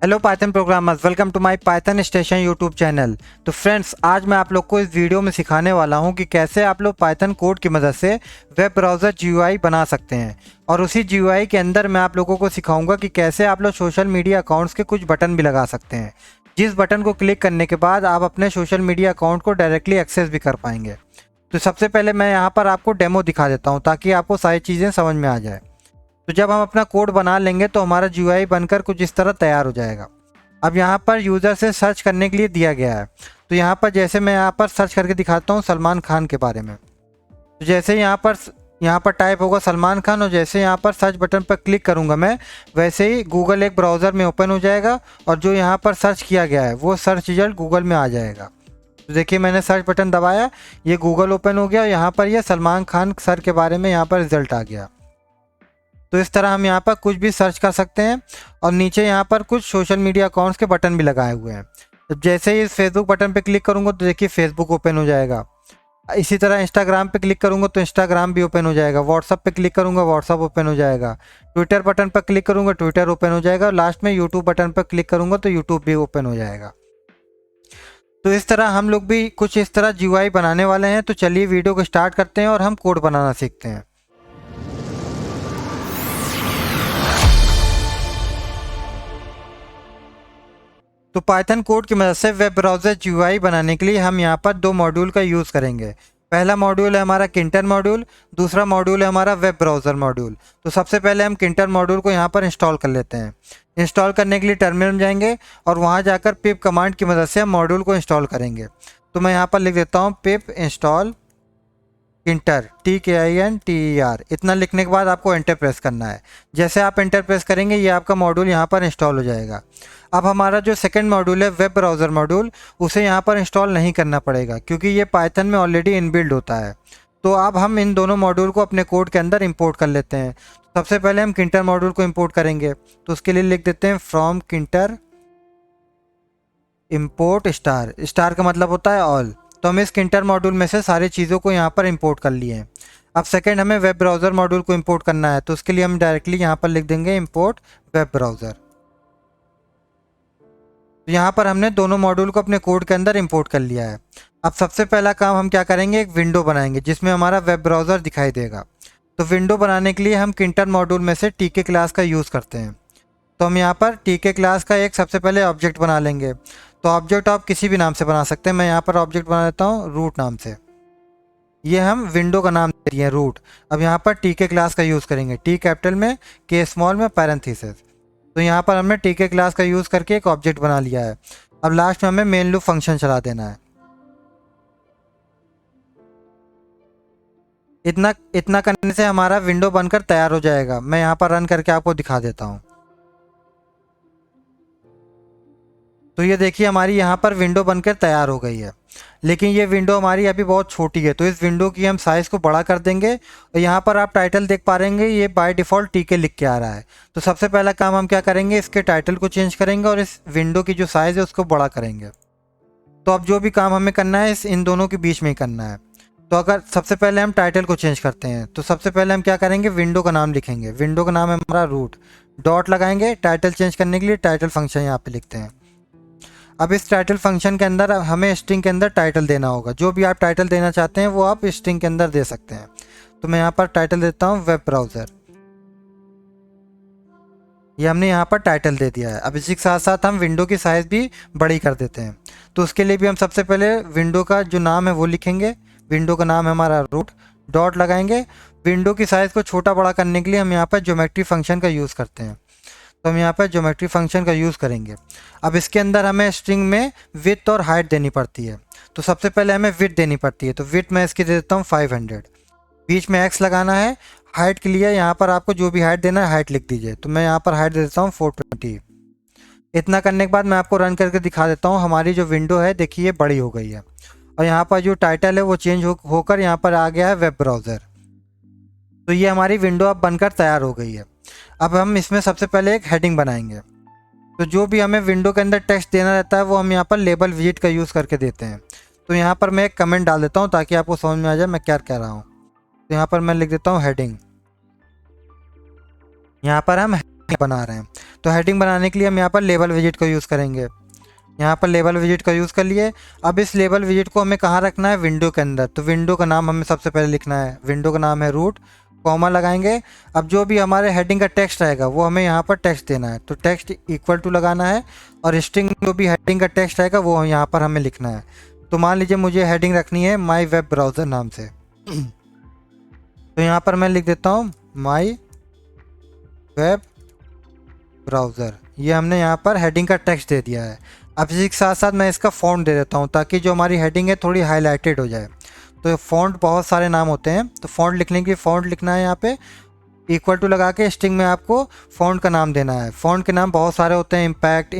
Hello Python programmers, welcome to my Python station YouTube channel. तो friends, आज मैं आप लोग को इस वीडियो में सिखाने वाला हूं कि कैसे आप लोग पाइथन कोड की मदद से वेब ब्राउज़र जीयूआई बना सकते हैं। और उसी जीयूआई के अंदर मैं आप लोगों को सिखाऊंगा कि कैसे आप लोग सोशल मीडिया अकाउंट्स के कुछ बटन भी लगा सकते हैं, जिस बटन को क्लिक करने के बाद आप अपने सोशल मीडिया अकाउंट को डायरेक्टली एक्सेस भी कर पाएंगे। तो सबसे पहले मैं यहाँ पर आपको डेमो दिखा देता हूँ ताकि आपको सारी चीज़ें समझ में आ जाए। तो जब हम अपना कोड बना लेंगे तो हमारा जीयूआई बनकर कुछ इस तरह तैयार हो जाएगा। अब यहाँ पर यूज़र से सर्च करने के लिए दिया गया है। तो यहाँ पर जैसे मैं यहाँ पर सर्च करके दिखाता हूँ सलमान खान के बारे में। तो जैसे यहाँ पर टाइप होगा सलमान खान, और जैसे यहाँ पर सर्च बटन पर क्लिक करूँगा मैं, वैसे ही गूगल एक ब्राउज़र में ओपन हो जाएगा और जो यहाँ पर सर्च किया गया है वो सर्च रिजल्ट गूगल में आ जाएगा। तो देखिए, मैंने सर्च बटन दबाया, ये गूगल ओपन हो गया और यहाँ पर ये सलमान खान सर के बारे में यहाँ पर रिजल्ट आ गया। तो इस तरह हम यहाँ पर कुछ भी सर्च कर सकते हैं। और नीचे यहाँ पर कुछ सोशल मीडिया अकाउंट्स के बटन भी लगाए हुए हैं। जब जैसे ही इस फेसबुक बटन पे क्लिक करूँगा तो देखिए फेसबुक ओपन हो जाएगा। इसी तरह इंस्टाग्राम पे क्लिक करूँगा तो इंस्टाग्राम भी ओपन हो जाएगा। व्हाट्सअप पे क्लिक करूँगा व्हाट्सअप ओपन हो जाएगा। ट्विटर बटन पर क्लिक करूँगा ट्विटर ओपन हो जाएगा। और लास्ट में यूट्यूब बटन पर क्लिक करूँगा तो यूट्यूब भी ओपन हो जाएगा। तो इस तरह हम लोग भी कुछ इस तरह जीयूआई बनाने वाले हैं। तो चलिए वीडियो को स्टार्ट करते हैं और हम कोड बनाना सीखते हैं। तो पाइथन कोड की मदद से वेब ब्राउज़र जीयूआई बनाने के लिए हम यहाँ पर दो मॉड्यूल का यूज़ करेंगे। पहला मॉड्यूल है हमारा किंटर मॉड्यूल, दूसरा मॉड्यूल है हमारा वेब ब्राउज़र मॉड्यूल। तो सबसे पहले हम किंटर मॉड्यूल को यहाँ पर इंस्टॉल कर लेते हैं। इंस्टॉल करने के लिए टर्मिनल में जाएंगे और वहाँ जाकर पिप कमांड की मदद से हम मॉड्यूल को इंस्टॉल करेंगे। तो मैं यहाँ पर लिख देता हूँ पिप इंस्टॉल किंटर, TKINTER। इतना लिखने के बाद आपको एंटर प्रेस करना है। जैसे आप एंटर प्रेस करेंगे ये आपका मॉड्यूल यहाँ पर इंस्टॉल हो जाएगा। अब हमारा जो सेकंड मॉड्यूल है वेब ब्राउज़र मॉड्यूल, उसे यहाँ पर इंस्टॉल नहीं करना पड़ेगा क्योंकि ये पाइथन में ऑलरेडी इनबिल्ड होता है। तो अब हम इन दोनों मॉड्यूल को अपने कोड के अंदर इंपोर्ट कर लेते हैं। सबसे पहले हम किंटर मॉड्यूल को इंपोर्ट करेंगे। तो उसके लिए लिख देते हैं फ्रॉम किंटर इम्पोर्ट स्टार। स्टार का मतलब होता है ऑल। तो हम इस किंटर मॉड्यूल में से सारी चीज़ों को यहाँ पर इंपोर्ट कर लिए हैं। अब सेकंड हमें वेब ब्राउज़र मॉड्यूल को इंपोर्ट करना है। तो उसके लिए हम डायरेक्टली यहाँ पर लिख देंगे इंपोर्ट वेब ब्राउज़र। तो यहाँ पर हमने दोनों मॉड्यूल को अपने कोड के अंदर इंपोर्ट कर लिया है। अब सबसे पहला काम हम क्या करेंगे, एक विंडो बनाएंगे जिसमें हमारा वेब ब्राउज़र दिखाई देगा। तो विंडो बनाने के लिए हम किंटर मॉड्यूल में से टीके क्लास का यूज़ करते हैं। तो हम यहाँ पर टीके क्लास का एक सबसे पहले ऑब्जेक्ट बना लेंगे। तो ऑब्जेक्ट आप किसी भी नाम से बना सकते हैं। मैं यहाँ पर ऑब्जेक्ट बना लेता हूँ रूट नाम से। ये हम विंडो का नाम दे दिए हैं रूट। अब यहाँ पर टीके क्लास का यूज़ करेंगे, टी कैपिटल में, के स्मॉल में, पैरेंथेसिस। तो यहाँ पर हमने टीके क्लास का यूज़ करके एक ऑब्जेक्ट बना लिया है। अब लास्ट में हमें मेन लूप फंक्शन चला देना है। इतना इतना करने से हमारा विंडो बनकर तैयार हो जाएगा। मैं यहाँ पर रन करके आपको दिखा देता हूँ। तो ये देखिए हमारी यहाँ पर विंडो बनकर तैयार हो गई है। लेकिन ये विंडो हमारी अभी बहुत छोटी है, तो इस विंडो की हम साइज़ को बड़ा कर देंगे। और यहाँ पर आप टाइटल देख पा रहे हैं, ये बाय डिफ़ॉल्ट टीके लिख के आ रहा है। तो सबसे पहला काम हम क्या करेंगे, इसके टाइटल को चेंज करेंगे और इस विंडो की जो साइज़ है उसको बड़ा करेंगे। तो अब जो भी काम हमें करना है इन दोनों के बीच में ही करना है। तो अगर सबसे पहले हम टाइटल को चेंज करते हैं, तो सबसे पहले हम क्या करेंगे, विंडो का नाम लिखेंगे। विंडो का नाम है हमारा रूट, डॉट लगाएंगे। टाइटल चेंज करने के लिए टाइटल फंक्शन यहाँ पे लिखते हैं। अब इस टाइटल फंक्शन के अंदर हमें स्ट्रिंग के अंदर टाइटल देना होगा। जो भी आप टाइटल देना चाहते हैं वो आप स्ट्रिंग के अंदर दे सकते हैं। तो मैं यहाँ पर टाइटल देता हूँ वेब ब्राउज़र। ये हमने यहाँ पर टाइटल दे दिया है। अब इसी के साथ साथ हम विंडो की साइज़ भी बड़ी कर देते हैं। तो उसके लिए भी हम सबसे पहले विंडो का जो नाम है वो लिखेंगे। विंडो का नाम है हमारा रूट, डॉट लगाएंगे। विंडो की साइज़ को छोटा बड़ा करने के लिए हम यहाँ पर ज्योमेट्री फंक्शन का यूज़ करते हैं। तो हम यहाँ पर ज्योमेट्री फंक्शन का यूज़ करेंगे। अब इसके अंदर हमें स्ट्रिंग में विड्थ और हाइट देनी पड़ती है। तो सबसे पहले हमें विड्थ देनी पड़ती है। तो विड्थ मैं इसकी दे देता हूँ 500। बीच में x लगाना है। हाइट के लिए यहाँ पर आपको जो भी हाइट देना है हाइट लिख दीजिए। तो मैं यहाँ पर हाइट दे देता हूँ 420। इतना करने के बाद मैं आपको रन करके दिखा देता हूँ। हमारी जो विंडो है देखिए बड़ी हो गई है। और यहाँ पर जो टाइटल है वो चेंज होकर यहाँ पर आ गया है वेब ब्राउज़र। तो ये हमारी विंडो अब बनकर तैयार हो गई है। अब हम इसमें सबसे पहले एक हेडिंग बनाएंगे। तो जो भी हमें विंडो के अंदर टेक्स्ट देना रहता है वो हम यहाँ पर लेबल विजिट का यूज़ करके देते हैं। तो यहाँ पर मैं एक कमेंट डाल देता हूँ ताकि आपको समझ में आ जाए मैं क्या कह रहा हूँ। तो यहाँ पर मैं लिख देता हूँ हेडिंग। यहाँ पर हम हेडिंग बना रहे हैं। तो हेडिंग बनाने के लिए हम यहाँ पर लेबल विजिट को यूज़ करेंगे। यहाँ पर लेबल विजिट का यूज़ कर लिए। अब इस लेबल विजिट को हमें कहाँ रखना है, विंडो के अंदर। तो विंडो का नाम हमें सबसे पहले लिखना है, विंडो का नाम है रूट, कॉमा लगाएंगे। अब जो भी हमारे हेडिंग का टेक्स्ट आएगा वो हमें यहाँ पर टेक्स्ट देना है, तो टेक्स्ट इक्वल टू लगाना है, और स्ट्रिंग जो भी हेडिंग का टेक्स्ट आएगा वो यहाँ पर हमें लिखना है। तो मान लीजिए मुझे हेडिंग रखनी है माई वेब ब्राउज़र नाम से, तो यहाँ पर मैं लिख देता हूँ माई वेब ब्राउज़र। ये हमने यहाँ पर हेडिंग का टेक्स्ट दे दिया है। अब इसी के साथ साथ मैं इसका फ़ॉन्ट दे देता हूँ ताकि जो हमारी हेडिंग है थोड़ी हाईलाइटेड हो जाए। तो फ़ॉन्ट बहुत सारे नाम होते हैं, तो फ़ॉन्ट लिखने के लिए फ़ॉन्ट लिखना है, यहाँ पे इक्वल टू लगा के स्ट्रिंग में आपको फ़ॉन्ट का नाम देना है। फ़ॉन्ट के नाम बहुत सारे होते हैं, इम्पैक्ट,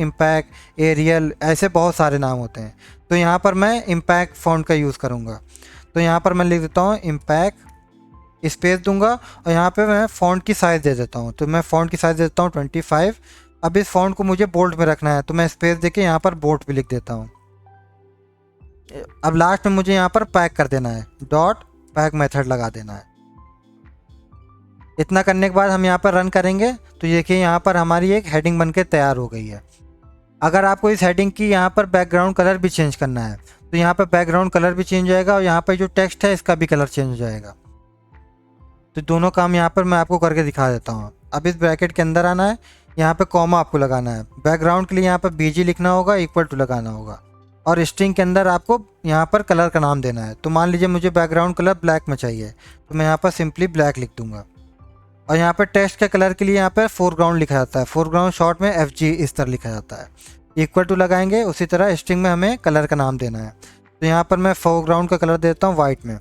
एरियल, ऐसे बहुत सारे नाम होते हैं। तो यहाँ पर मैं इम्पैक्ट फ़ॉन्ट का यूज़ करूँगा। तो यहाँ पर मैं लिख देता हूँ इम्पैक्ट, स्पेस दूंगा, और यहाँ पे मैं फ़ॉन्ट की साइज़ दे देता हूँ। तो मैं फ़ॉन्ट की साइज़ देता हूँ 25। अब इस फ़ॉन्ट को मुझे बोल्ड में रखना है, तो मैं स्पेस देके यहाँ पर बोल्ड भी लिख देता हूँ। अब लास्ट में मुझे यहाँ पर पैक कर देना है, डॉट पैक मेथड लगा देना है। इतना करने के बाद हम यहाँ पर रन करेंगे तो देखिए यहाँ पर हमारी एक हेडिंग बनके तैयार हो गई है। अगर आपको इस हेडिंग की यहाँ पर बैकग्राउंड कलर भी चेंज करना है तो यहाँ पर बैकग्राउंड कलर भी चेंज हो जाएगा, और यहाँ पर जो टेक्स्ट है इसका भी कलर चेंज हो जाएगा। तो दोनों काम यहाँ पर मैं आपको करके दिखा देता हूँ। अब इस ब्रैकेट के अंदर आना है, यहाँ पे कॉमा आपको लगाना है। बैकग्राउंड के लिए यहाँ पर बीजी लिखना होगा, इक्वल टू लगाना होगा, और स्ट्रिंग के अंदर आपको यहाँ पर कलर का नाम देना है। तो मान लीजिए मुझे बैकग्राउंड कलर ब्लैक में चाहिए, तो मैं यहाँ पर सिंपली ब्लैक लिख दूंगा। और यहाँ पर टेक्स्ट के कलर के लिए यहाँ पर फोरग्राउंड लिखा जाता है, फोरग्राउंड शॉर्ट में FG इस तरह लिखा जाता है। इक्वल टू लगाएंगे, उसी तरह स्ट्रिंग में हमें कलर का नाम देना है। तो यहाँ पर मैं फोरग्राउंड का कलर देता हूँ वाइट में।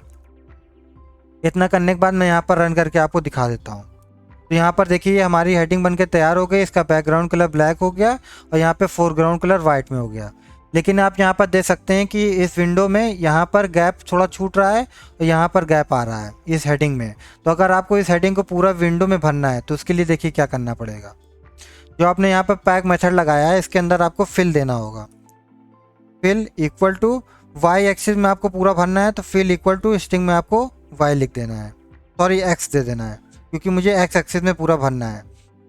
इतना करने के बाद मैं यहाँ पर रन करके आपको दिखा देता हूँ। तो यहाँ पर देखिए हमारी हेडिंग बनके तैयार हो गई, इसका बैकग्राउंड कलर ब्लैक हो गया और यहाँ पे फोरग्राउंड कलर वाइट में हो गया। लेकिन आप यहाँ पर देख सकते हैं कि इस विंडो में यहाँ पर गैप थोड़ा छूट रहा है और यहाँ पर गैप आ रहा है इस हेडिंग में। तो अगर आपको इस हेडिंग को पूरा विंडो में भरना है तो उसके लिए देखिए क्या करना पड़ेगा। जो आपने यहाँ पर पैक मेथड लगाया है इसके अंदर आपको फिल देना होगा। Fill equal to Y axis में आपको पूरा भरना है, तो फिल इक्वल टू स्ट्रिंग में आपको वाई लिख देना है, सॉरी एक्स दे देना है, क्योंकि मुझे एक्स एक्सिस में पूरा भरना है।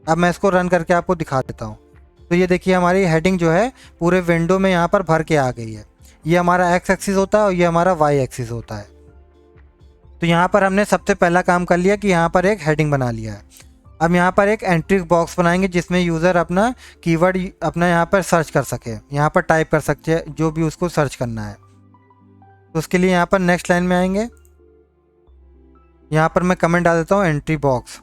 अब मैं इसको रन करके आपको दिखा देता हूँ। तो ये देखिए हमारी हेडिंग जो है पूरे विंडो में यहाँ पर भर के आ गई है। ये हमारा एक्स एक्सिस होता है और ये हमारा वाई एक्सिस होता है। तो यहाँ पर हमने सबसे पहला काम कर लिया कि यहाँ पर एक हेडिंग बना लिया है। अब यहाँ पर एक एंट्री बॉक्स बनाएंगे जिसमें यूज़र अपना कीवर्ड अपना यहाँ पर सर्च कर सके, यहाँ पर टाइप कर सकते हैं जो भी उसको सर्च करना है। तो उसके लिए यहाँ पर नेक्स्ट लाइन में आएंगे, यहाँ पर मैं कमेंट डाल देता हूँ एंट्री बॉक्स।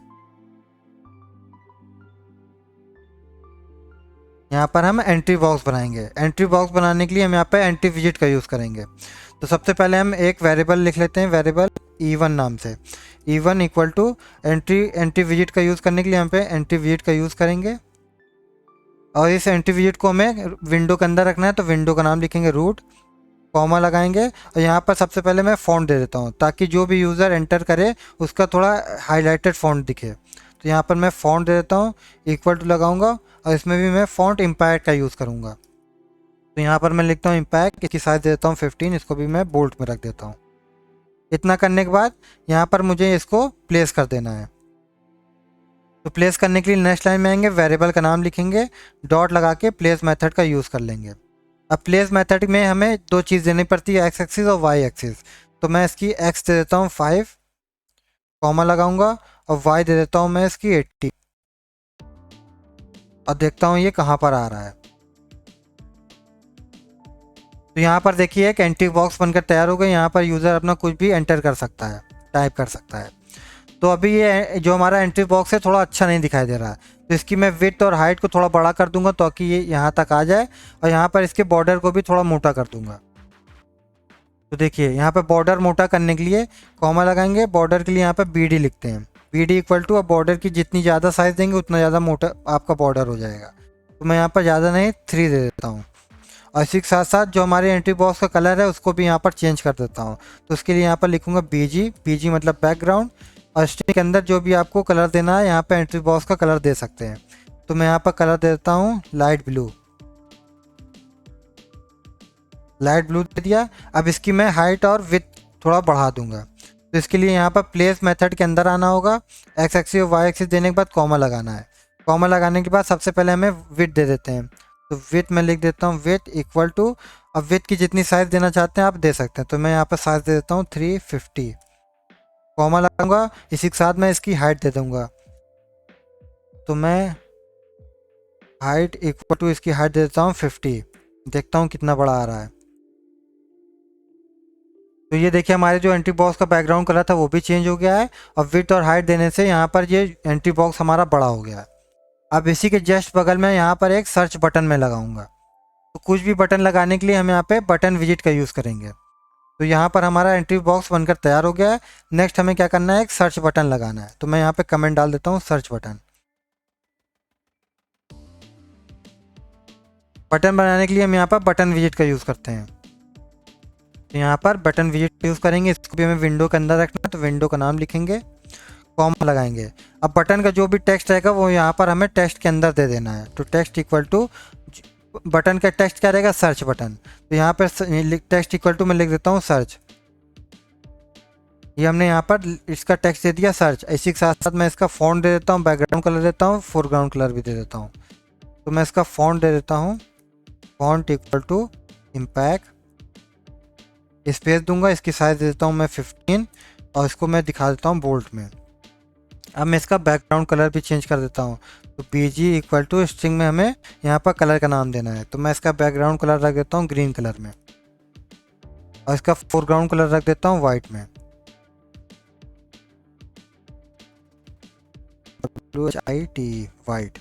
यहाँ पर हम एंट्री बॉक्स बनाएंगे। एंट्री बॉक्स बनाने के लिए हम यहाँ पर एंट्री विजिट का यूज़ करेंगे। तो सबसे पहले हम एक वेरिएबल लिख लेते हैं, वेरिएबल E1 नाम से। E1 equal to entry visit का यूज़ करने के लिए यहाँ पे एंट्री विजिट का यूज़ करेंगे, और इस एंट्री विजिट को हमें विंडो के अंदर रखना है। तो विंडो का नाम लिखेंगे रूट, कॉमा लगाएंगे, और यहाँ पर सबसे पहले मैं फ़ॉन्ट दे देता हूँ ताकि जो भी यूज़र एंटर करे उसका थोड़ा हाईलाइटेड फ़ॉन्ट दिखे। तो यहाँ पर मैं फ़ॉन्ट दे देता हूँ, इक्वल टू लगाऊंगा, और इसमें भी मैं फ़ॉन्ट इम्पैक्ट का यूज़ करूँगा। तो यहाँ पर मैं लिखता हूँ इम्पैक्ट, इसकी साइज़ दे देता हूँ 15, इसको भी मैं बोल्ड में रख देता हूँ। इतना करने के बाद यहाँ पर मुझे इसको प्लेस कर देना है। तो प्लेस करने के लिए नेक्स्ट लाइन में आएंगे, वेरिएबल का नाम लिखेंगे, डॉट लगा के प्लेस मेथड का यूज़ कर लेंगे। अब प्लेस मेथड में हमें दो चीज़ देनी पड़ती है, एक्स एक्सिस और वाई एक्सिस। तो मैं इसकी एक्स दे देता हूँ 5, कॉमा लगाऊंगा, और वाई दे देता हूँ मैं इसकी 80, और देखता हूँ ये कहाँ पर आ रहा है। तो यहाँ पर देखिए एक एंट्री बॉक्स बनकर तैयार हो गई। यहाँ पर यूज़र अपना कुछ भी एंटर कर सकता है, टाइप कर सकता है। तो अभी ये जो हमारा एंट्री बॉक्स है थोड़ा अच्छा नहीं दिखाई दे रहा है, तो इसकी मैं विड्थ और हाइट को थोड़ा बड़ा कर दूंगा ताकि ये यहाँ तक आ जाए, और यहाँ पर इसके बॉर्डर को भी थोड़ा मोटा कर दूंगा। तो देखिए यहाँ पर बॉर्डर मोटा करने के लिए कॉमा लगाएंगे, बॉर्डर के लिए यहाँ पर BD लिखते हैं, BD इक्वल टू, अब बॉर्डर की जितनी ज़्यादा साइज़ देंगे उतना ज़्यादा मोटा आपका बॉर्डर हो जाएगा। तो मैं यहाँ पर ज़्यादा नहीं 3 दे देता हूँ, और इसी के साथ साथ जो हमारे एंट्री बॉक्स का कलर है उसको भी यहाँ पर चेंज कर देता हूँ। तो उसके लिए यहाँ पर लिखूँगा BG मतलब बैकग्राउंड, और स्ट्रिंग के अंदर जो भी आपको कलर देना है यहाँ पे एंट्री बॉक्स का कलर दे सकते हैं। तो मैं यहाँ पर कलर दे देता हूँ लाइट ब्लू दे दिया। अब इसकी मैं हाइट और विड्थ थोड़ा बढ़ा दूंगा। तो इसके लिए यहाँ पर प्लेस मेथड के अंदर आना होगा, एक्स एक्सिस और वाई एक्सिस देने के बाद कॉमा लगाना है। कॉमा लगाने के बाद सबसे पहले हमें विड्थ दे देते हैं, तो विड्थ मैं लिख देता हूँ विड्थ इक्वल टू, अब विड्थ की जितनी साइज देना चाहते हैं आप दे सकते हैं, तो मैं यहाँ पर साइज दे देता हूँ 350, कॉमा लगाऊंगा, इसी के साथ मैं इसकी हाइट दे दूंगा, तो मैं हाइट इक्वल टू इसकी हाइट दे देता हूँ 50, देखता हूँ कितना बड़ा आ रहा है। तो ये देखिए हमारे जो एंट्री बॉक्स का बैकग्राउंड कलर था वो भी चेंज हो गया है, और विड्थ और हाइट देने से यहाँ पर ये एंट्री बॉक्स हमारा बड़ा हो गया है। अब इसी के जस्ट बगल में यहाँ पर एक सर्च बटन में लगाऊंगा, तो कुछ भी बटन लगाने के लिए हम यहाँ पे बटन विजिट का यूज़ करेंगे। तो यहाँ पर हमारा एंट्री बॉक्स बनकर तैयार हो गया है। नेक्स्ट हमें क्या करना है, एक सर्च बटन लगाना है, तो मैं यहाँ पे कमेंट डाल देता हूँ सर्च बटन। बटन बनाने के लिए हम यहाँ पर बटन विजिट का यूज़ करते हैं, तो यहाँ पर बटन विजिट यूज़ करेंगे। इसको भी हमें विंडो के अंदर रखना है, तो विंडो का नाम लिखेंगे, कॉमा लगाएंगे। अब बटन का जो भी टेक्स्ट रहेगा वो यहाँ पर हमें टेक्स्ट के अंदर दे देना है, तो टेक्स्ट इक्वल टू, बटन का टेक्स्ट क्या रहेगा, सर्च बटन, तो यहाँ पर टेक्स्ट इक्वल टू मैं लिख देता हूँ सर्च। ये हमने यहाँ पर इसका टेक्स्ट दे दिया सर्च। इसी के साथ साथ मैं इसका फ़ॉन्ट दे देता हूँ, बैकग्राउंड कलर देता हूँ, फोरग्राउंड कलर भी दे देता हूँ। तो मैं इसका फ़ॉन्ट दे देता हूँ, font equal to impact, space दूंगा, इसकी साइज़ दे देता हूँ मैं 15, और इसको मैं दिखा देता हूँ बोल्ड में। अब मैं इसका बैकग्राउंड कलर भी चेंज कर देता हूँ, तो BG इक्वल टू स्ट्रिंग में हमें यहाँ पर कलर का नाम देना है, तो मैं इसका बैकग्राउंड कलर रख देता हूँ ग्रीन कलर में, और इसका फोरग्राउंड कलर रख देता हूँ वाइट में, WHIT वाइट।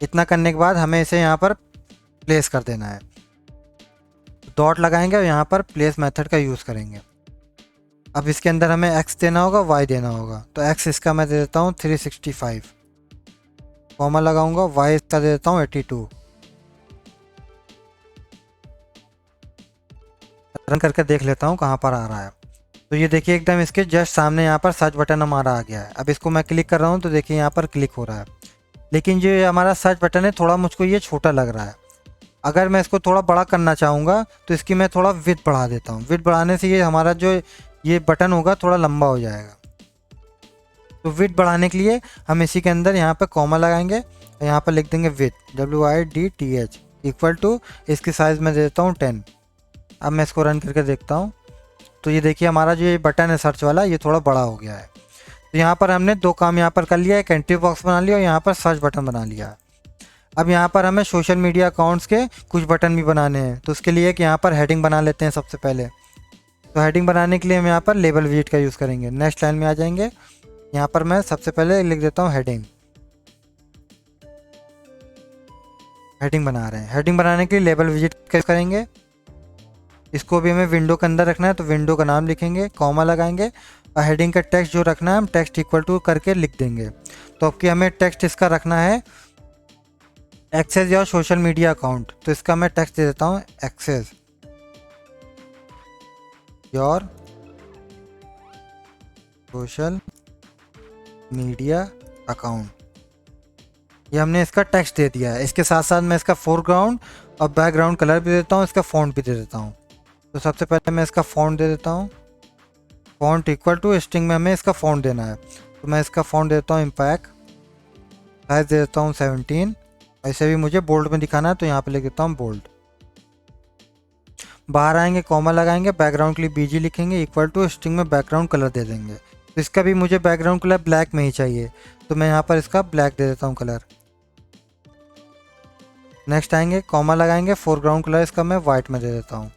इतना करने के बाद हमें इसे यहाँ पर प्लेस कर देना है, डॉट लगाएंगे और यहाँ पर प्लेस मेथड का यूज़ करेंगे। अब इसके अंदर हमें x देना होगा, y देना होगा, तो x इसका मैं दे देता हूँ 365, कॉमा लगाऊंगा, y इसका दे देता हूँ 82। रन करके देख लेता हूँ कहाँ पर आ रहा है। तो ये देखिए एकदम इसके जस्ट सामने यहाँ पर सर्च बटन हमारा आ गया है। अब इसको मैं क्लिक कर रहा हूँ तो देखिए यहाँ पर क्लिक हो रहा है, लेकिन जो हमारा सर्च बटन है थोड़ा मुझको ये छोटा लग रहा है। अगर मैं इसको थोड़ा बड़ा करना चाहूँगा तो इसकी मैं थोड़ा विड्थ बढ़ा देता हूँ। विड्थ बढ़ाने से ये हमारा जो ये बटन होगा थोड़ा लंबा हो जाएगा। तो विड्थ बढ़ाने के लिए हम इसी के अंदर यहाँ पर कॉमा लगाएंगे, यहाँ पर लिख देंगे विड्थ WIDTH इक्वल टू, इसकी साइज़ में दे देता हूँ 10। अब मैं इसको रन करके देखता हूँ, तो ये देखिए हमारा जो ये बटन है सर्च वाला ये थोड़ा बड़ा हो गया है। तो यहाँ पर हमने दो काम यहाँ पर कर लिया, एक एंट्री बॉक्स बना लिया और यहाँ पर सर्च बटन बना लिया। अब यहाँ पर हमें सोशल मीडिया अकाउंट्स के कुछ बटन भी बनाने हैं, तो उसके लिए एक यहाँ पर हेडिंग बना लेते हैं सबसे पहले। तो हेडिंग बनाने के लिए हम यहाँ पर लेबल विजिट का यूज़ करेंगे। नेक्स्ट लाइन में आ जाएंगे, यहाँ पर मैं सबसे पहले लिख देता हूँ हेडिंग। हेडिंग बना रहे हैं, हेडिंग बनाने के लिए लेबल विजिट का यूज़ करेंगे। इसको भी हमें विंडो के अंदर रखना है, तो विंडो का नाम लिखेंगे, कॉमा लगाएंगे और हेडिंग का टेक्स्ट जो रखना है हम टेक्स्ट इक्वल टू करके लिख देंगे। तो अब कि हमें टेक्स्ट इसका रखना है access your social media account, तो इसका मैं टेक्स्ट दे देता हूँ access your social media account. ये हमने इसका टेक्स्ट दे दिया है। इसके साथ साथ मैं इसका फोरग्राउंड और बैकग्राउंड कलर भी देता हूँ, इसका फ़ॉन्ट भी दे देता हूँ। तो सबसे पहले मैं इसका फ़ॉन्ट दे देता हूँ, फ़ॉन्ट इक्वल टू स्ट्रिंग में हमें इसका फ़ॉन्ट देना है, तो मैं इसका फ़ॉन्ट देता हूँ इम्पैक्ट, साइज़ दे देता हूँ 17। ऐसे भी मुझे बोल्ड में दिखाना है तो यहाँ पे लिख देता हूँ बोल्ड। बाहर आएंगे, कॉमा लगाएंगे, बैकग्राउंड के लिए BG लिखेंगे इक्वल टू स्ट्रिंग में बैकग्राउंड कलर दे देंगे। तो इसका भी मुझे बैकग्राउंड कलर ब्लैक में ही चाहिए, तो मैं यहाँ पर इसका ब्लैक दे देता हूँ कलर। नेक्स्ट आएंगे, कॉमा लगाएंगे, फोरग्राउंड कलर इसका मैं वाइट में दे देता हूँ।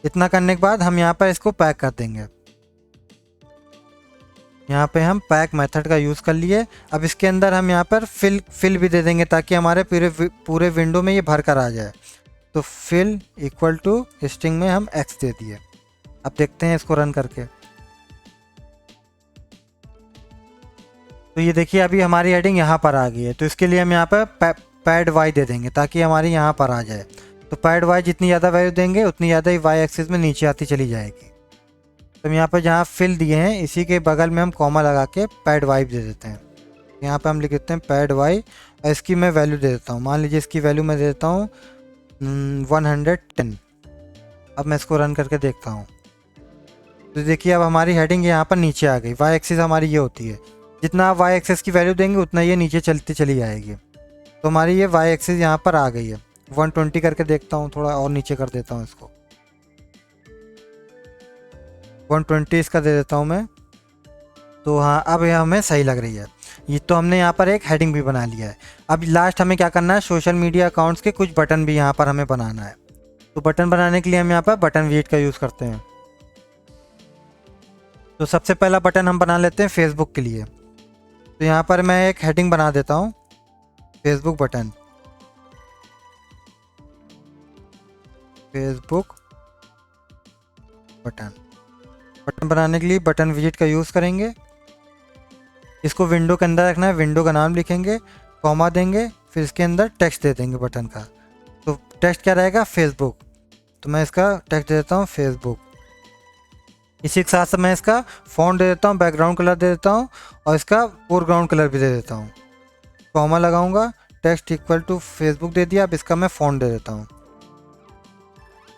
इतना करने के बाद हम यहाँ पर इसको पैक कर देंगे। यहाँ पे हम पैक मेथड का यूज़ कर लिए। अब इसके अंदर हम यहाँ पर फिल भी दे देंगे ताकि हमारे पूरे विंडो में ये भर कर आ जाए। तो फिल इक्वल टू स्ट्रिंग में हम x दे दिए। अब देखते हैं इसको रन करके। तो ये देखिए अभी हमारी हेडिंग यहाँ पर आ गई है, तो इसके लिए हम यहाँ पर पैड y दे देंगे ताकि हमारी यहाँ पर आ जाए। तो पैड y जितनी ज़्यादा वैल्यू देंगे उतनी ज़्यादा ही y एक्सिस में नीचे आती चली जाएगी। तो हम यहाँ पर जहाँ फिल दिए हैं इसी के बगल में हम कॉमा लगा के पैड y दे देते हैं। यहाँ पे हम लिख देते हैं पैड y और इसकी मैं वैल्यू दे देता हूँ। मान लीजिए इसकी वैल्यू मैं दे देता हूँ 110। अब मैं इसको रन करके देखता हूँ, तो देखिए अब हमारी हेडिंग यहाँ पर नीचे आ गई। y एक्सिस हमारी ये होती है। जितना आप वाई एक्सेस की वैल्यू देंगे उतना ये नीचे चलती चली जाएगी। तो हमारी ये वाई एक्सेस यहाँ पर आ गई है। 120 करके देखता हूँ, थोड़ा और नीचे कर देता हूँ इसको, 120 इसका दे देता हूँ मैं। तो हाँ, अब यह हमें सही लग रही है। ये तो हमने यहाँ पर एक हेडिंग भी बना लिया है। अब लास्ट हमें क्या करना है, सोशल मीडिया अकाउंट्स के कुछ बटन भी यहाँ पर हमें बनाना है। तो बटन बनाने के लिए हम यहाँ पर बटन विजेट का यूज़ करते हैं। तो सबसे पहला बटन हम बना लेते हैं फेसबुक के लिए। तो यहाँ पर मैं एक हेडिंग बना देता हूँ, Facebook button, Facebook button. Button बनाने के लिए बटन विजेट का यूज़ करेंगे। इसको विंडो के अंदर रखना है, विंडो का नाम लिखेंगे, कॉमा देंगे, फिर इसके अंदर टेक्स्ट दे देंगे बटन का। तो टेक्स्ट क्या रहेगा, फेसबुक। तो मैं इसका टेक्स्ट दे देता हूँ फेसबुक। इसी के साथ साथ मैं इसका फॉन्ट दे देता हूँ, बैकग्राउंड कलर दे देता हूँ, और इसका फोरग्राउंड कलर भी दे देता हूँ। कॉमा लगाऊंगा, टेक्स्ट इक्वल टू फेसबुक दे दिया। अब इसका मैं फॉन्ट दे देता हूँ,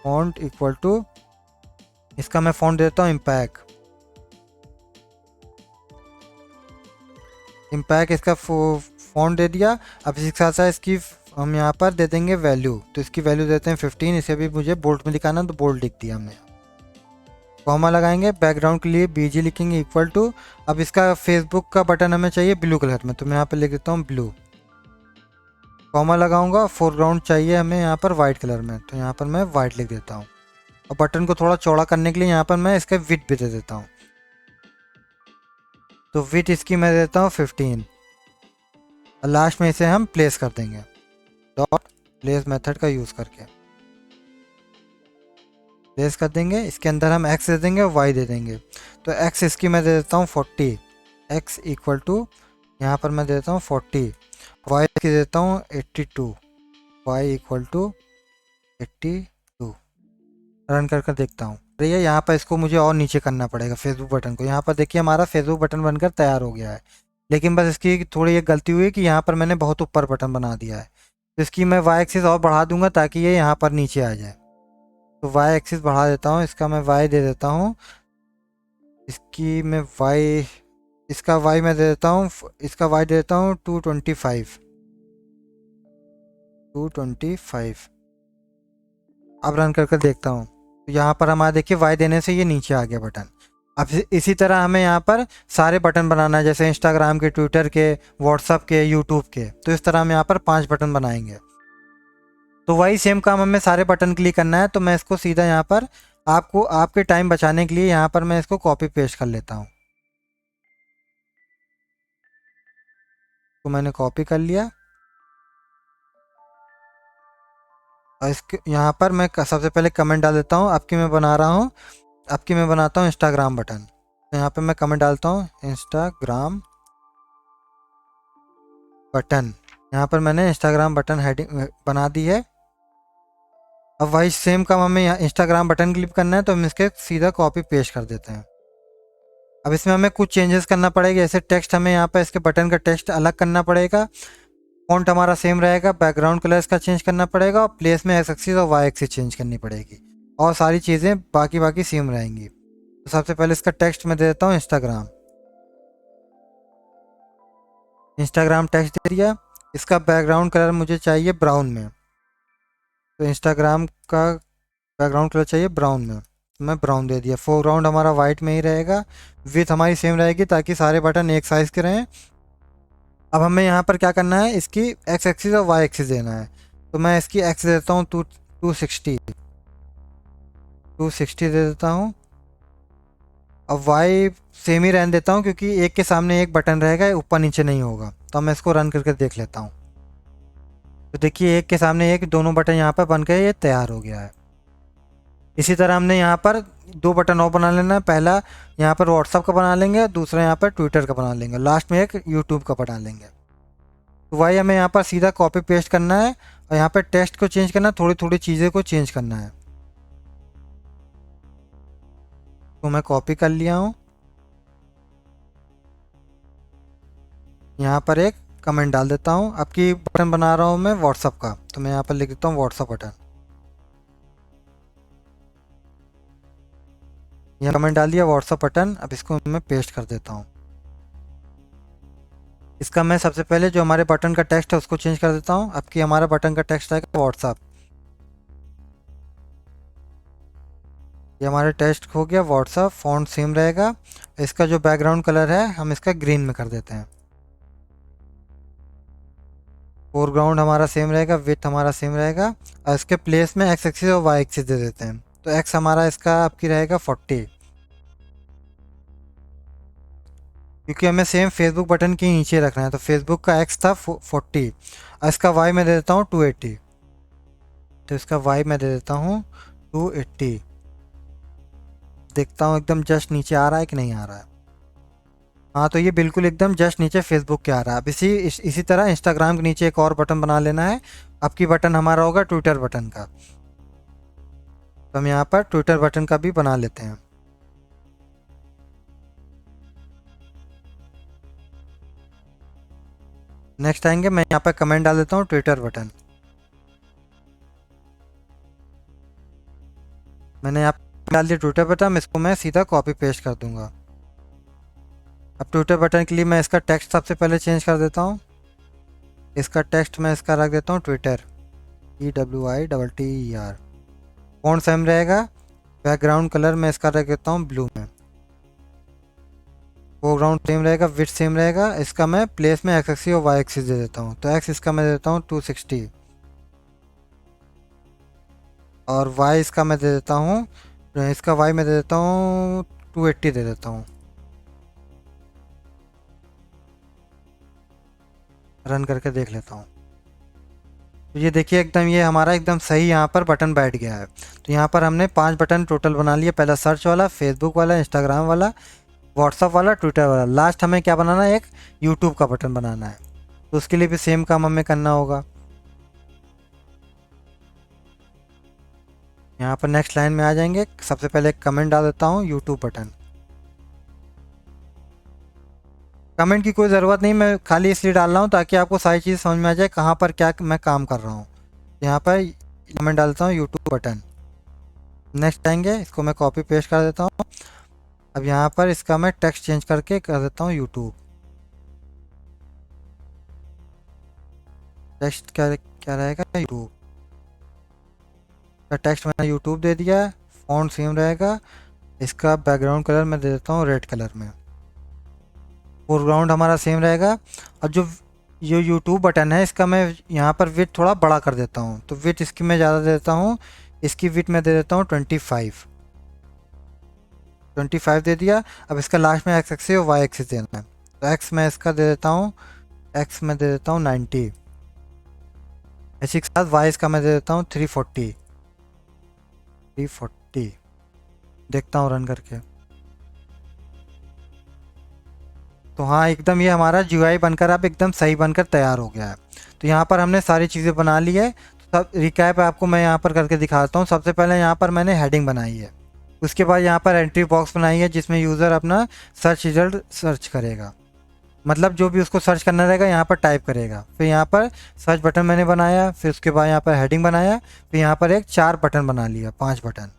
फॉन्ट इक्वल टू, इसका मैं फॉन्ट दे देता हूँ इम्पैक्ट। इम्पैक्ट इसका फॉन्ट दे दिया। अब इसके साथ साथ इसकी हम यहाँ पर दे देंगे वैल्यू। तो इसकी वैल्यू देते हैं 15। इसे भी मुझे बोल्ड में दिखाना, तो बोल्ड लिख दिया हमने। कॉमा लगाएंगे, बैकग्राउंड के लिए बीजी लिखेंगे इक्वल टू। अब इसका फेसबुक का बटन हमें चाहिए ब्लू कलर में, तो मैं यहाँ पर लिख देता हूँ ब्लू। कॉमा लगाऊंगा, फोरग्राउंड चाहिए हमें यहाँ पर वाइट कलर में, तो यहाँ पर मैं वाइट लिख देता हूँ। और बटन को थोड़ा चौड़ा करने के लिए यहाँ पर मैं इसका विड्थ भी दे देता हूँ। तो विड्थ इसकी मैं देता हूँ 15। और लास्ट में इसे हम प्लेस कर देंगे, डॉट प्लेस मेथड का यूज़ करके प्लेस कर देंगे। इसके अंदर हम एक्स दे देंगे और वाई दे देंगे। तो एक्स इसकी मैं दे देता हूँ 40, एक्स इक्वल टू, यहाँ पर मैं देता हूँ 40। वाई की देता हूँ 82, वाई इक्वल टू 82। रन कर देखता हूँ। भैया यहाँ पर इसको मुझे और नीचे करना पड़ेगा फेसबुक बटन को। यहाँ पर देखिए हमारा फेसबुक बटन बनकर तैयार हो गया है। लेकिन बस इसकी थोड़ी एक गलती हुई है कि यहाँ पर मैंने बहुत ऊपर बटन बना दिया है। तो इसकी मैं वाई एक्सिस और बढ़ा दूंगा ताकि ये यहाँ पर नीचे आ जाए। तो वाई एक्सिस बढ़ा देता हूँ, इसका मैं वाई दे देता हूँ, इसकी मैं वाई, इसका वाई मैं दे देता हूँ, इसका वाई दे देता हूँ 225, 225। अब रन कर देखता हूँ। तो यहाँ पर हमारा देखिए वाई देने से ये नीचे आ गया बटन। अब इसी तरह हमें यहाँ पर सारे बटन बनाना है, जैसे इंस्टाग्राम के, ट्विटर के, व्हाट्सअप के, यूट्यूब के। तो इस तरह हम यहाँ पर 5 बटन बनाएंगे। तो वही सेम काम हमें सारे बटन के लिए करना है। तो मैं इसको सीधा यहाँ पर आपको आपके टाइम बचाने के लिए यहाँ पर मैं इसको कॉपी पेस्ट कर लेता हूँ। तो मैंने कॉपी कर लिया और इसके यहाँ पर मैं सबसे पहले कमेंट डाल देता हूँ। अब की मैं बना रहा हूँ, अब की मैं बनाता हूँ इंस्टाग्राम बटन। तो यहाँ पे मैं कमेंट डालता हूँ इंस्टाग्राम बटन। यहाँ पर मैंने इंस्टाग्राम बटन हेडिंग बना दी है। अब वही सेम काम हमें यहाँ इंस्टाग्राम बटन क्लिक करना है, तो हम इसके सीधा कॉपी पेस्ट कर देते हैं। अब इसमें हमें कुछ चेंजेस करना पड़ेगा, जैसे टेक्स्ट हमें यहाँ पर इसके बटन का टेक्स्ट अलग करना पड़ेगा, फॉन्ट हमारा सेम रहेगा, बैकग्राउंड कलर इसका चेंज करना पड़ेगा, और प्लेस में एक्स एक्सिस और वाई एक्सिस चेंज करनी पड़ेगी, और सारी चीज़ें बाकी सेम रहेंगी। तो सबसे पहले इसका टेक्स्ट मैं दे देता हूँ इंस्टाग्राम, इंस्टाग्राम टेक्स्ट दे दिया। इसका बैकग्राउंड कलर मुझे चाहिए ब्राउन में, तो इंस्टाग्राम का बैकग्राउंड कलर चाहिए ब्राउन में, तो मैं ब्राउन दे दिया। फोरग्राउंड हमारा वाइट में ही रहेगा, विथ हमारी सेम रहेगी ताकि सारे बटन एक साइज़ के रहें। अब हमें यहाँ पर क्या करना है, इसकी एक्स एक्सिस और वाई एक्सिस देना है। तो मैं इसकी एक्स देता हूँ 260, 260 दे देता हूँ। अब वाई सेम ही रहने देता हूँ क्योंकि एक के सामने एक बटन रहेगा, ऊपर नीचे नहीं होगा। तो मैं इसको रन करके देख लेता हूँ। तो देखिए एक के सामने एक, दोनों बटन यहाँ पर बन के ये तैयार हो गया है। इसी तरह हमने यहाँ पर 2 बटन और बना लेना है। पहला यहाँ पर व्हाट्सअप का बना लेंगे, दूसरा यहाँ पर ट्विटर का बना लेंगे, लास्ट में एक यूट्यूब का बना लेंगे। तो वही हमें यहाँ पर सीधा कॉपी पेस्ट करना है, और यहाँ पर टेक्स्ट को चेंज करना है, थोड़ी थोड़ी चीज़ें को चेंज करना है। तो मैं कॉपी कर लिया हूँ। यहाँ पर एक कमेंट डाल देता हूँ। आपकी बटन बना रहा हूँ मैं व्हाट्सअप का, तो मैं यहाँ पर लिख देता हूँ व्हाट्सअप बटन। यहाँ कमेंट डाल दिया व्हाट्सअप बटन। अब इसको मैं पेस्ट कर देता हूँ। इसका मैं सबसे पहले जो हमारे बटन का टेक्स्ट है उसको चेंज कर देता हूँ। अब कि हमारा बटन का टेक्स्ट आएगा व्हाट्सअप। ये हमारे टेक्स्ट हो गया व्हाट्सअप, फॉन्ट सेम रहेगा। इसका जो बैकग्राउंड कलर है हम इसका ग्रीन में कर देते हैं। फोरग्राउंड हमारा सेम रहेगा, विथ हमारा सेम रहेगा, और इसके प्लेस में एक्स एक्सिस और वाई एक्सिस दे देते हैं। तो एक्स हमारा इसका आपकी रहेगा 40, क्योंकि हमें सेम फेसबुक बटन के नीचे रखना है। तो फेसबुक का एक्स था 40, और इसका वाई मैं दे देता हूँ 280। तो इसका वाई मैं दे देता हूँ 280। देखता हूँ एकदम जस्ट नीचे आ रहा है कि नहीं आ रहा है। हाँ, तो ये बिल्कुल एकदम जस्ट नीचे फेसबुक के आ रहा है। अब इसी तरह इंस्टाग्राम के नीचे एक और बटन बना लेना है। अब की बटन हमारा होगा ट्विटर बटन का। तो हम यहाँ पर ट्विटर बटन का भी बना लेते हैं। नेक्स्ट आएंगे, मैं यहाँ पर कमेंट डाल देता हूँ ट्विटर बटन। मैंने यहाँ पर डाल दिया ट्विटर बटन, इसको मैं सीधा कॉपी पेस्ट कर दूंगा। अब ट्विटर बटन के लिए मैं इसका टेक्स्ट सबसे पहले चेंज कर देता हूँ। इसका टेक्स्ट मैं इसका रख देता हूँ ट्विटर, EWITTER। फॉन्ट सेम रहेगा। बैकग्राउंड कलर मैं इसका रख देता हूँ ब्लू में। फोरग्राउंड सेम रहेगा, विड्थ सेम रहेगा। इसका मैं प्लेस में एक्स एक्सिस और वाई एक्सिस दे देता हूँ। तो एक्स इसका मैं दे देता हूँ 260, और वाई इसका मैं दे देता हूँ, इसका वाई मैं दे देता हूँ 280 दे देता हूँ। रन करके देख लेता हूँ। तो ये देखिए एकदम ये हमारा एकदम सही यहाँ पर बटन बैठ गया है। तो यहाँ पर हमने 5 बटन टोटल बना लिए। पहला सर्च वाला, फेसबुक वाला, इंस्टाग्राम वाला, व्हाट्सअप वाला, ट्विटर वाला। लास्ट हमें क्या बनाना है, एक यूट्यूब का बटन बनाना है। तो उसके लिए भी सेम काम हमें करना होगा। यहाँ पर नेक्स्ट लाइन में आ जाएंगे। सबसे पहले एक कमेंट डाल देता हूँ यूट्यूब बटन। कमेंट की कोई ज़रूरत नहीं, मैं खाली इसलिए डाल रहा हूँ ताकि आपको सारी चीज़ समझ में आ जाए कहाँ पर क्या मैं काम कर रहा हूँ। यहाँ पर कमेंट डालता हूँ यूट्यूब बटन। नेक्स्ट आएंगे, इसको मैं कॉपी पेस्ट कर देता हूँ। अब यहाँ पर इसका मैं टेक्स्ट चेंज करके कर देता हूँ यूट्यूब। टेक्स्ट क्या क्या रहेगा, यूट्यूब का टेक्स्ट मैंने यूट्यूब दे दिया है। फॉन्ट सेम रहेगा। इसका बैकग्राउंड कलर मैं दे देता हूँ रेड कलर में। फोरग्राउंड हमारा सेम रहेगा। और जो ये यूट्यूब बटन है इसका मैं यहाँ पर विड्थ थोड़ा बड़ा कर देता हूँ। तो विड्थ इसकी मैं ज़्यादा दे देता हूँ। इसकी विड्थ मैं दे देता हूँ 25 दे दिया। अब इसका लास्ट में एक्स एक्सिस और वाई एक्सिस देना है। तो एक्स मैं इसका दे देता हूँ, एक्स मैं दे देता हूँ 90। इसी के साथ वाई इसका मैं दे देता हूँ 340। देखता हूँ रन करके। तो हाँ, एकदम ये हमारा GUI बनकर अब एकदम सही बनकर तैयार हो गया है। तो यहाँ पर हमने सारी चीज़ें बना ली है। तो सब रिकैप आपको मैं यहाँ पर करके दिखाता हूँ। सबसे पहले यहाँ पर मैंने हेडिंग बनाई है। उसके बाद यहाँ पर एंट्री बॉक्स बनाई है जिसमें यूज़र अपना सर्च रिजल्ट सर्च करेगा। मतलब जो भी उसको सर्च करना रहेगा यहाँ पर टाइप करेगा। फिर यहाँ पर सर्च बटन मैंने बनाया। फिर उसके बाद यहाँ पर हेडिंग बनाया। फिर यहाँ पर एक 4 बटन बना लिया, 5 बटन।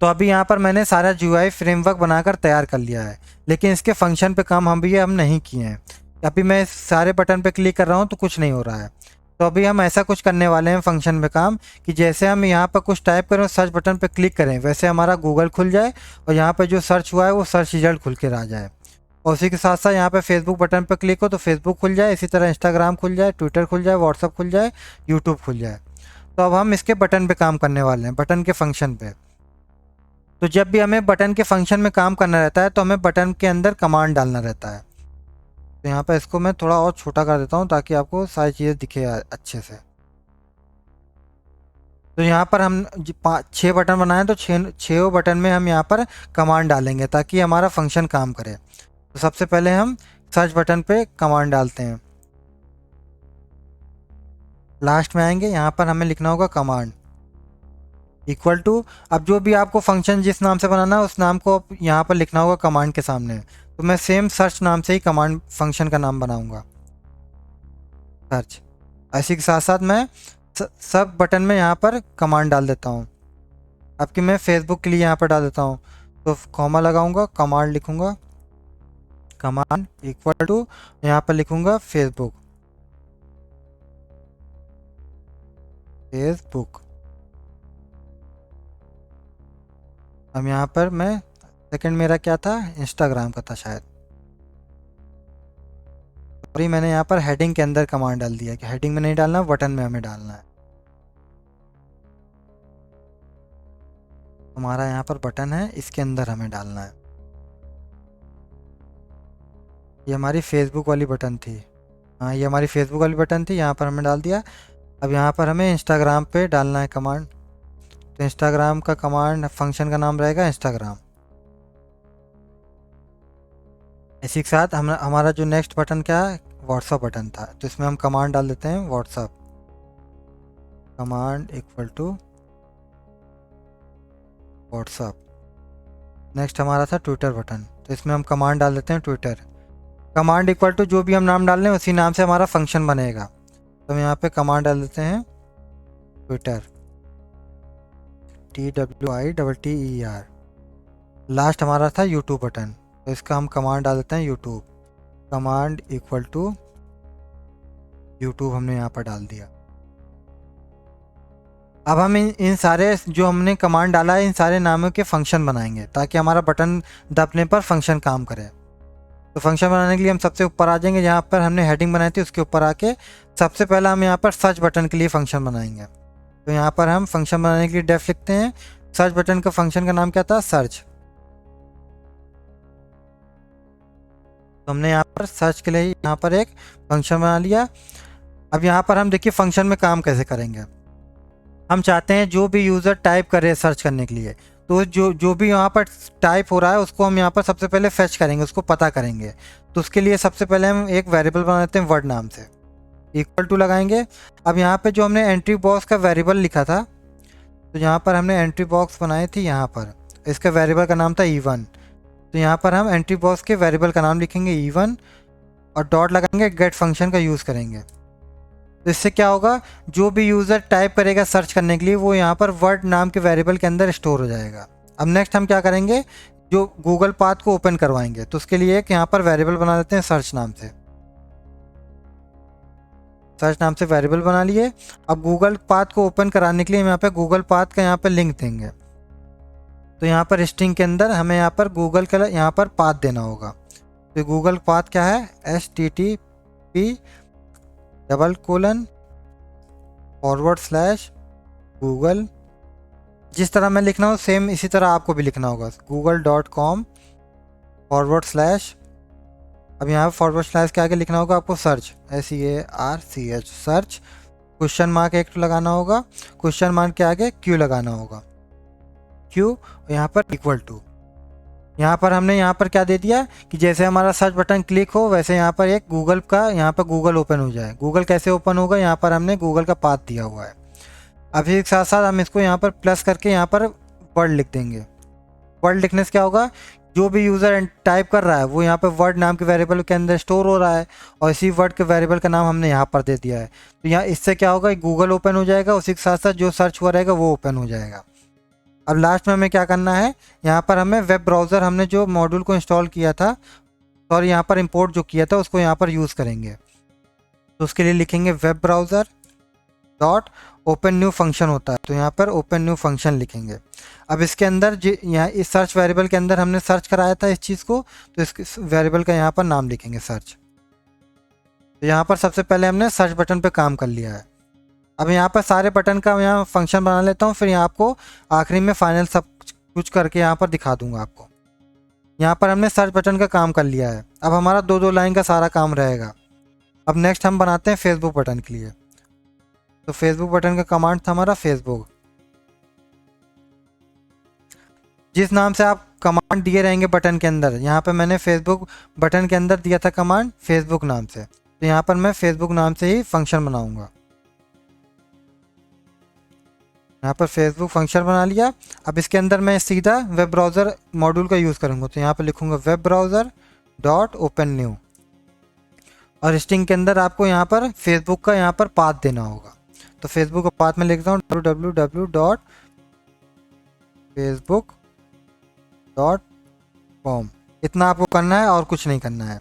तो अभी यहाँ पर मैंने सारा GUI फ्रेमवर्क बनाकर तैयार कर लिया है। लेकिन इसके फंक्शन पे काम हम नहीं किए हैं। अभी मैं इस सारे बटन पे क्लिक कर रहा हूँ तो कुछ नहीं हो रहा है। तो अभी हम ऐसा कुछ करने वाले हैं फंक्शन पे काम, कि जैसे हम यहाँ पर कुछ टाइप करें, सर्च बटन पे क्लिक करें, वैसे हमारा गूगल खुल जाए और यहाँ पर जो सर्च हुआ है वो सर्च रिजल्ट खुल कर आ जाए। और उसी के साथ साथ यहाँ पे फेसबुक बटन पर क्लिक हो तो फेसबुक खुल जाए। इसी तरह इंस्टाग्राम खुल जाए, ट्विटर खुल जाए, व्हाट्सअप खुल जाए, यूट्यूब खुल जाए। तो अब हम इसके बटन पे काम करने वाले हैं, बटन के फंक्शन पे। तो जब भी हमें बटन के फंक्शन में काम करना रहता है तो हमें बटन के अंदर कमांड डालना रहता है। तो यहाँ पर इसको मैं थोड़ा और छोटा कर देता हूँ ताकि आपको सारी चीज़ें दिखे अच्छे से। तो यहाँ पर हम 6 बटन बनाए तो छः बटन में हम यहाँ पर कमांड डालेंगे ताकि हमारा फंक्शन काम करे। तो सबसे पहले हम सर्च बटन पे कमांड डालते हैं। लास्ट में आएंगे, यहाँ पर हमें लिखना होगा कमांड इक्वल टू। अब जो भी आपको फंक्शन जिस नाम से बनाना है उस नाम को यहाँ पर लिखना होगा कमांड के सामने। तो मैं सेम सर्च नाम से ही कमांड फंक्शन का नाम बनाऊंगा, सर्च। इसी के साथ साथ मैं सब बटन में यहाँ पर कमांड डाल देता हूँ। अब कि मैं फेसबुक के लिए यहाँ पर डाल देता हूँ तो कॉमा लगाऊंगा, कमांड लिखूंगा, कमांड इक्वल टू, यहाँ पर लिखूंगा फेसबुक। अब यहाँ पर मैं सेकंड मेरा क्या था, इंस्टाग्राम का था शायद, सॉरी मैंने यहाँ पर हेडिंग के अंदर कमांड डाल दिया कि हेडिंग में नहीं डालना, बटन में हमें डालना है। हमारा यहाँ पर बटन है, इसके अंदर हमें डालना है। ये हमारी फेसबुक वाली बटन थी, हाँ ये हमारी फेसबुक वाली बटन थी, यहाँ पर हमें डाल दिया। अब यहाँ पर हमें इंस्टाग्राम पे डालना है कमांड, तो इंस्टाग्राम का कमांड फंक्शन का नाम रहेगा इंस्टाग्राम। इसी के साथ हम हमारा जो नेक्स्ट बटन क्या है, व्हाट्सअप बटन था, तो इसमें हम कमांड डाल देते हैं WhatsApp, command equal to WhatsApp. Next हमारा था ट्विटर बटन, तो इसमें हम कमांड डाल देते हैं ट्विटर, कमांड इक्वल टू जो भी हम नाम डाल रहे हैं उसी नाम से हमारा फंक्शन बनेगा। तो हम यहाँ पे कमांड डाल देते हैं ट्विटर, TWITTER। लास्ट हमारा था यूट्यूब बटन, तो इसका हम कमांड डाल देते हैं YouTube, command equal to YouTube हमने यहाँ पर डाल दिया। अब हम इन सारे जो हमने कमांड डाला है इन सारे नामों के फंक्शन बनाएंगे ताकि हमारा बटन दबने पर फंक्शन काम करे। तो फंक्शन बनाने के लिए हम सबसे ऊपर आ जाएंगे, जहाँ पर हमने हेडिंग बनाई थी उसके ऊपर आके सबसे पहला हम यहाँ पर सर्च बटन के लिए फंक्शन बनाएंगे। तो यहाँ पर हम फंक्शन बनाने के लिए डेफ लिखते हैं, सर्च बटन का फंक्शन का नाम क्या था, सर्च। तो हमने यहाँ पर सर्च के लिए यहाँ पर एक फंक्शन बना लिया। अब यहाँ पर हम देखिए फंक्शन में काम कैसे करेंगे। हम चाहते हैं जो भी यूज़र टाइप करे सर्च करने के लिए, तो जो भी यहाँ पर टाइप हो रहा है उसको हम यहाँ पर सबसे पहले फेच करेंगे, उसको पता करेंगे। तो उसके लिए सबसे पहले हम एक वेरिएबल बना लेते हैं वर्ड नाम से, इक्वल टू लगाएंगे। अब यहाँ पे जो हमने एंट्री बॉक्स का वेरिएबल लिखा था, तो यहाँ पर हमने एंट्री बॉक्स बनाई थी, यहाँ पर इसका वेरिएबल का नाम था E1। तो यहाँ पर हम एंट्री बॉक्स के वेरिएबल का नाम लिखेंगे E1 और डॉट लगाएंगे, गेट फंक्शन का यूज़ करेंगे। तो इससे क्या होगा, जो भी यूज़र टाइप करेगा सर्च करने के लिए वो यहाँ पर वर्ड नाम के वेरिएबल के अंदर स्टोर हो जाएगा। अब नेक्स्ट हम क्या करेंगे, जो गूगल पाथ को ओपन करवाएंगे, तो उसके लिए एक यहाँ पर वेरिएबल बना देते हैं सर्च नाम से, सर्च नाम से वेरिएबल बना लिए। अब गूगल पाथ को ओपन कराने के लिए हम यहाँ पे गूगल पाथ का यहाँ पर लिंक देंगे। तो यहाँ पर स्ट्रिंग के अंदर हमें यहाँ पर गूगल का यहाँ पर पाथ देना होगा। तो गूगल पाथ क्या है, http://google, जिस तरह मैं लिखना हूँ सेम इसी तरह आपको भी लिखना होगा, google.com/। अब यहाँ फॉरवर्ड/ के आगे लिखना होगा आपको search, SEARCH, search, question mark एक लगाना होगा, क्वेश्चन मार्क के आगे Q लगाना होगा, Q, यहाँ पर इक्वल टू। यहाँ पर हमने यहाँ पर क्या दे दिया कि जैसे हमारा सर्च बटन क्लिक हो वैसे यहाँ पर एक गूगल का यहाँ पर गूगल ओपन हो जाए। गूगल कैसे ओपन होगा, यहाँ पर हमने गूगल का पाथ दिया हुआ है। अभी एक साथ साथ हम इसको यहाँ पर प्लस करके यहाँ पर वर्ड लिख देंगे। वर्ड लिखने से क्या होगा, जो भी यूज़र टाइप कर रहा है वो यहाँ पर वर्ड नाम के वेरिएबल के अंदर स्टोर हो रहा है और इसी वर्ड के वेरिएबल का नाम हमने यहाँ पर दे दिया है। तो यहाँ इससे क्या होगा, गूगल ओपन हो जाएगा, उसी के साथ साथ जो सर्च हुआ रहेगा वो ओपन हो जाएगा। अब लास्ट में हमें क्या करना है, यहाँ पर हमें वेब ब्राउज़र हमने जो मॉड्यूल को इंस्टॉल किया था और यहाँ पर इंपोर्ट जो किया था उसको यहाँ पर यूज़ करेंगे। तो उसके लिए लिखेंगे web browser dot open new function होता है, तो यहाँ पर ओपन न्यू फंक्शन लिखेंगे। अब इसके अंदर यहाँ इस सर्च वेरिएबल के अंदर हमने सर्च कराया था इस चीज़ को, तो इस वेरिएबल का यहाँ पर नाम लिखेंगे सर्च। तो यहाँ पर सबसे पहले हमने सर्च बटन पे काम कर लिया है। अब यहाँ पर सारे बटन का यहाँ फंक्शन बना लेता हूँ, फिर यहाँ आपको आखिरी में फाइनल सब कुछ करके यहाँ पर दिखा दूंगा आपको। यहाँ पर हमने सर्च बटन का काम कर लिया है। अब हमारा दो लाइन का सारा काम रहेगा। अब नेक्स्ट हम बनाते हैं फेसबुक बटन के लिए। तो फेसबुक बटन का कमांड था हमारा फेसबुक। जिस नाम से आप कमांड दिए रहेंगे बटन के अंदर, यहाँ पर मैंने फेसबुक बटन के अंदर दिया था कमांड फेसबुक नाम से, तो यहाँ पर मैं फेसबुक नाम से ही फंक्शन बनाऊंगा। यहाँ पर फेसबुक फंक्शन बना लिया। अब इसके अंदर मैं सीधा वेब ब्राउज़र मॉड्यूल का यूज़ करूँगा, तो यहाँ पर लिखूँगा web browser dot open new और स्ट्रिंग के अंदर आपको यहाँ पर फेसबुक का यहाँ पर पाथ देना होगा। तो फेसबुक का पाथ में लिखता हूँ www.facebook.com। इतना आपको करना है और कुछ नहीं करना है।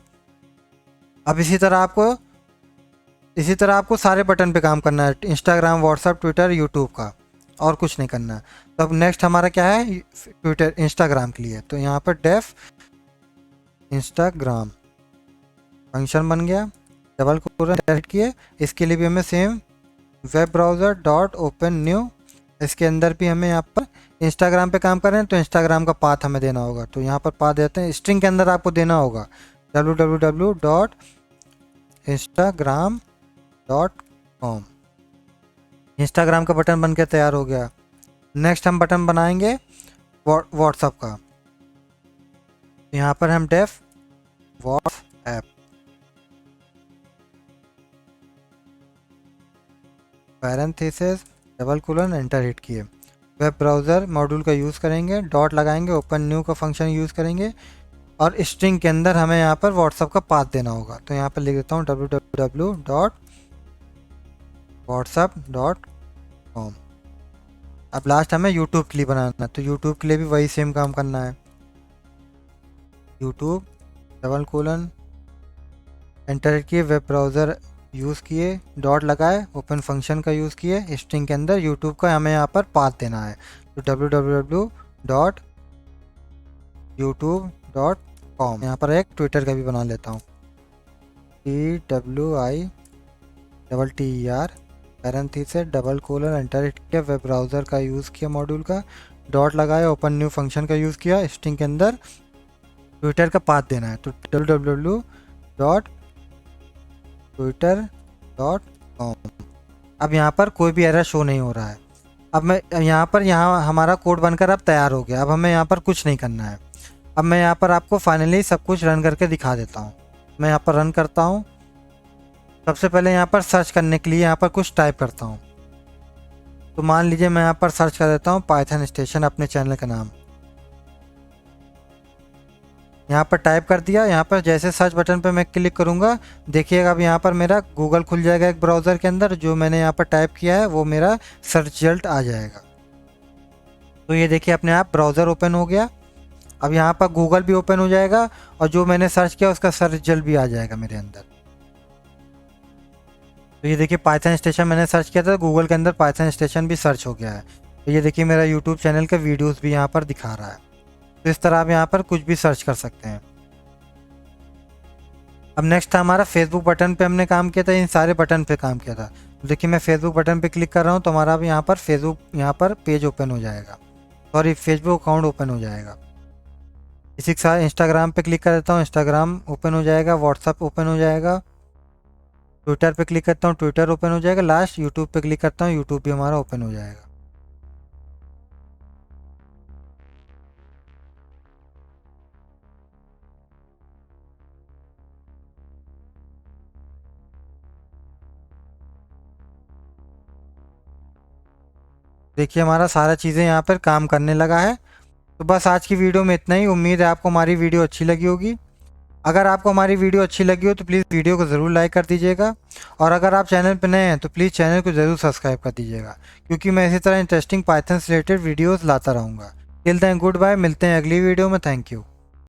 अब इसी तरह आपको सारे बटन पे काम करना है, इंस्टाग्राम, व्हाट्सअप, ट्विटर, यूट्यूब का, और कुछ नहीं करना है। तो अब नेक्स्ट हमारा क्या है, ट्विटर, इंस्टाग्राम के लिए। तो यहाँ पर डेफ इंस्टाग्राम फंक्शन बन गया, डबल कोलन हिट किए। इसके लिए भी हमें same web browser dot open new, इसके अंदर भी हमें यहाँ पर इंस्टाग्राम पे काम कर रहे हैं तो इंस्टाग्राम का पाथ हमें देना होगा। तो यहाँ पर पाथ देते हैं, स्ट्रिंग के अंदर आपको देना होगा www.instagram.com। इंस्टाग्राम का बटन बनकर तैयार हो गया। नेक्स्ट हम बटन बनाएंगे व्हाट्सअप का। यहाँ पर हम def WhatsApp parenthesis double colon enter hit किए। वेब ब्राउज़र मॉड्यूल का यूज़ करेंगे, डॉट लगाएंगे, ओपन न्यू का फंक्शन यूज़ करेंगे और स्ट्रिंग के अंदर हमें यहाँ पर व्हाट्सअप का पाथ देना होगा। तो यहाँ पर लिख देता हूँ www.whatsapp.com। अब लास्ट हमें यूट्यूब के लिए बनाना है, तो यूट्यूब के लिए भी वही सेम काम करना है। YouTube double colon enter hit किए, वेब ब्राउज़र यूज़ किए, डॉट लगाए, ओपन फंक्शन का यूज़ किए, स्ट्रिंग के अंदर यूट्यूब का हमें यहाँ पर पाथ देना है। तो www.youtube.com। यहाँ पर एक ट्विटर का भी बना लेता हूँ, TWITTER parenthesis double colon enter hit किया, वेब ब्राउज़र का यूज़ किया, मॉड्यूल का डॉट लगाया, ओपन न्यू फंक्शन का यूज़ किया, स्ट्रिंग के अंदर ट्विटर का पाथ देना है। तो www.twitter.com। अब यहाँ पर कोई भी एरर शो नहीं हो रहा है। अब मैं यहाँ हमारा कोड बनकर अब तैयार हो गया। अब हमें यहाँ पर कुछ नहीं करना है। अब मैं यहाँ पर आपको फाइनली सब कुछ रन करके दिखा देता हूँ। मैं यहाँ पर रन करता हूँ। सबसे पहले यहाँ पर सर्च करने के लिए यहाँ पर कुछ टाइप करता हूँ। तो मान लीजिए मैं यहाँ पर सर्च कर देता हूँ पाइथन स्टेशन, अपने चैनल का नाम यहाँ पर टाइप कर दिया। यहाँ पर जैसे सर्च बटन पर मैं क्लिक करूँगा, देखिएगा अब यहाँ पर मेरा गूगल खुल जाएगा एक ब्राउज़र के अंदर। जो मैंने यहाँ पर टाइप किया है वो मेरा सर्च रिजल्ट आ जाएगा। तो ये देखिए अपने आप ब्राउज़र ओपन हो गया। अब यहाँ पर गूगल भी ओपन हो जाएगा और जो मैंने सर्च किया उसका सर्च रिजल्ट भी आ जाएगा मेरे अंदर। तो ये देखिए पाइथन स्टेशन मैंने सर्च किया था, गूगल के अंदर पाइथन स्टेशन भी सर्च हो गया है। तो ये देखिए मेरा यूट्यूब चैनल का वीडियोस भी यहाँ पर दिखा रहा है। तो इस तरह आप यहाँ पर कुछ भी सर्च कर सकते हैं। अब नेक्स्ट था हमारा फेसबुक बटन पे हमने काम किया था, इन सारे बटन पे काम किया था। तो देखिए मैं फेसबुक बटन पे क्लिक कर रहा हूँ तो हमारा अब यहाँ पर फेसबुक पेज ओपन हो जाएगा, सॉरी फेसबुक अकाउंट ओपन हो जाएगा। इसी के साथ इंस्टाग्राम पे क्लिक कर देता हूँ, इंस्टाग्राम ओपन हो जाएगा, व्हाट्सअप ओपन हो जाएगा, ट्विटर पे क्लिक करता हूँ, ट्विटर ओपन हो जाएगा, लास्ट यूट्यूब पे क्लिक करता हूँ, यूट्यूब भी हमारा ओपन हो जाएगा। देखिए हमारा सारा चीज़ें यहाँ पर काम करने लगा है। तो बस आज की वीडियो में इतना ही। उम्मीद है आपको हमारी वीडियो अच्छी लगी होगी। अगर आपको हमारी वीडियो अच्छी लगी हो तो प्लीज़ वीडियो को ज़रूर लाइक कर दीजिएगा और अगर आप चैनल पर नए हैं तो प्लीज़ चैनल को ज़रूर सब्सक्राइब कर दीजिएगा, क्योंकि मैं इसी तरह इंटरेस्टिंग पाइथन से रिलेटेड वीडियोज़ लाता रहूँगा। टिल देन गुड बाय, मिलते हैं अगली वीडियो में। Thank you.